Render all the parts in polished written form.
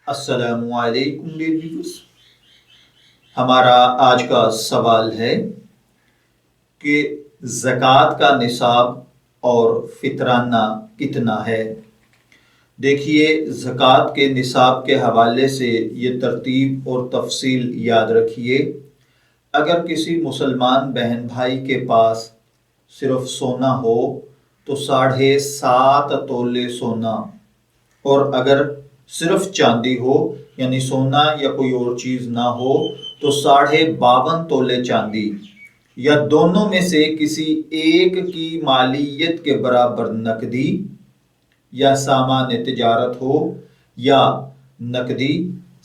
अस्सलामु अलैकुम dear viewers. हमारा आज का सवाल है कि ज़कात का निसाब और फितराना कितना है। देखिए, ज़कात के निसाब के हवाले से ये तरतीब और तफसील याद रखिए। अगर किसी मुसलमान बहन भाई के पास सिर्फ सोना हो तो 7.5 तोले सोना, और अगर सिर्फ चांदी हो यानी सोना या कोई और चीज़ ना हो तो 52.5 तोले चांदी, या दोनों में से किसी एक की मालियत के बराबर नकदी या सामान तिजारत हो, या नकदी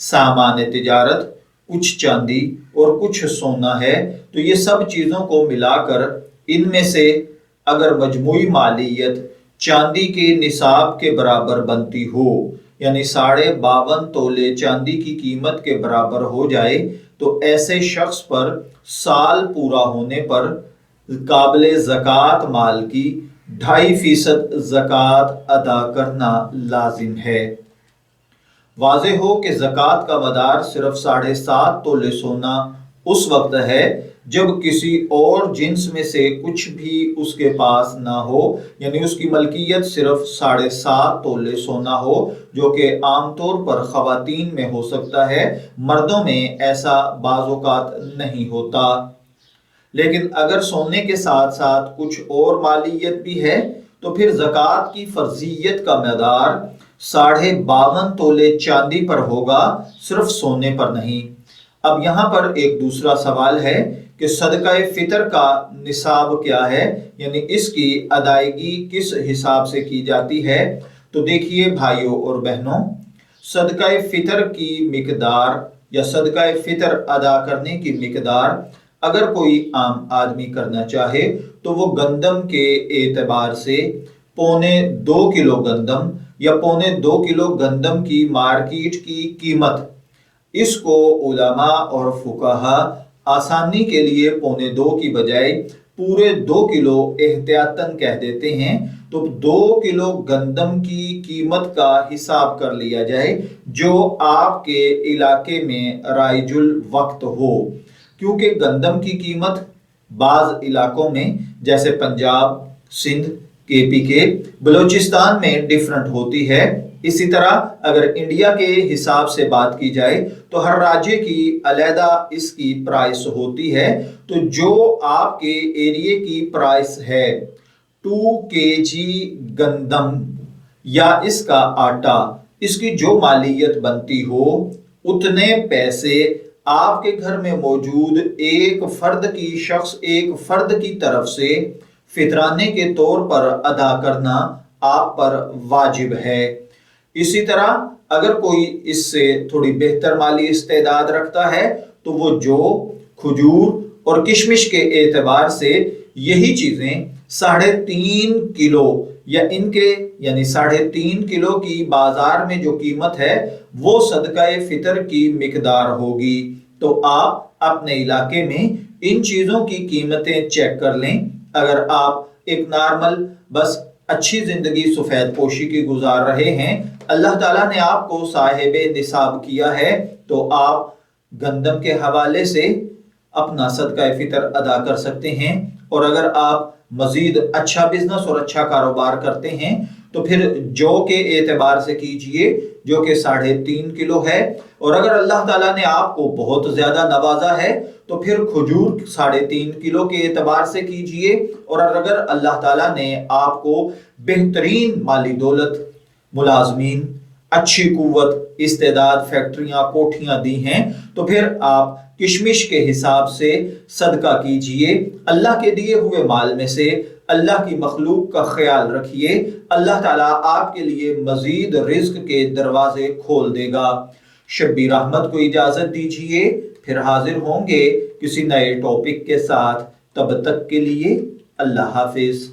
सामान तिजारत कुछ चांदी और कुछ सोना है, तो ये सब चीज़ों को मिलाकर इनमें से अगर मजमूई मालियत चांदी के निसाब के बराबर बनती हो यानी 52.5 तोले चांदी की कीमत के बराबर हो जाए, तो ऐसे शख्स पर साल पूरा होने पर काबिले ज़कात माल की 2.5% ज़कात अदा करना लाजिम है। वाज़ेह हो कि ज़कात का मदार सिर्फ 7.5 तोले सोना उस वक्त है जब किसी और जिन्स में से कुछ भी उसके पास ना हो, यानी उसकी मलकियत सिर्फ 7.5 तोले सोना हो, जो कि आमतौर पर ख़वातीन में हो सकता है, मर्दों में ऐसा बाज़-औक़ात नहीं होता। लेकिन अगर सोने के साथ साथ कुछ और मालियत भी है तो फिर ज़कात की फर्जियत का मदार 52.5 तोले चांदी पर होगा, सिर्फ सोने पर नहीं। अब यहाँ पर एक दूसरा सवाल है कि सदका फितर का निसाब क्या है, यानी इसकी अदायगी किस हिसाब से की जाती है। तो देखिए भाइयों और बहनों, सदका फितर की मिकदार या सदका फितर अदा करने की मिकदार अगर कोई आम आदमी करना चाहे तो वो गंदम के एतबार से 2.25 किलो गंदम या 2.25 किलो गंदम की मार्केट की कीमत, इसको उलमा और फुकाहा आसानी के लिए 2.25 की बजाय पूरे 2 किलो एहतियातन कह देते हैं। तो 2 किलो गंदम की कीमत का हिसाब कर लिया जाए जो आपके इलाके में राइजुल वक्त हो, क्योंकि गंदम की कीमत बाज़ इलाकों में जैसे पंजाब, सिंध, KPK, बलूचिस्तान में डिफरेंट होती है। इसी तरह अगर इंडिया के हिसाब से बात की जाए तो हर राज्य की अलहदा इसकी प्राइस होती है। तो जो आपके एरिया की प्राइस है 2 kg गंदम या इसका आटा, इसकी जो मालियत बनती हो उतने पैसे आपके घर में मौजूद एक फर्द की तरफ से फितराने के तौर पर अदा करना आप पर वाजिब है। इसी तरह अगर कोई इससे थोड़ी बेहतर माली इस्तेदाद रखता है तो वो जौ, खजूर और किशमिश के एतबार से यही चीजें 3.5 किलो या इनके यानी 3.5 किलो की बाजार में जो कीमत है वो सदका फितर की मिकदार होगी। तो आप अपने इलाके में इन चीजों की कीमतें चेक कर लें। अगर आप एक नॉर्मल बस अच्छी जिंदगी सफेद पोशी की गुजार रहे हैं, अल्लाह ताला ने आपको साहिब निसाब किया है, तो आप गंदम के हवाले से अपना सदका फितर अदा कर सकते हैं। और अगर आप मजीद अच्छा बिजनेस और अच्छा कारोबार करते हैं तो फिर जौ के एतबार से कीजिए जो कि 3.5 किलो है, और अगर अल्लाह ताला ने आपको बहुत ज्यादा नवाजा है तो फिर खजूर 3.5 किलो के एतबार से कीजिए। और अगर अल्लाह ताला ने आपको बेहतरीन माली दौलत, मुलाजमीन, अच्छी कुव्वत, इस्तेदाद, फैक्ट्रियां, कोठियां दी हैं तो फिर आप किशमिश के हिसाब से सदका कीजिए। अल्लाह के दिए हुए माल में से अल्लाह की मखलूक का ख्याल रखिए, अल्लाह ताला आपके लिए मजीद रिज्क के दरवाजे खोल देगा। शब्बीर अहमद को इजाजत दीजिए, फिर हाजिर होंगे किसी नए टॉपिक के साथ। तब तक के लिए अल्लाह हाफिज।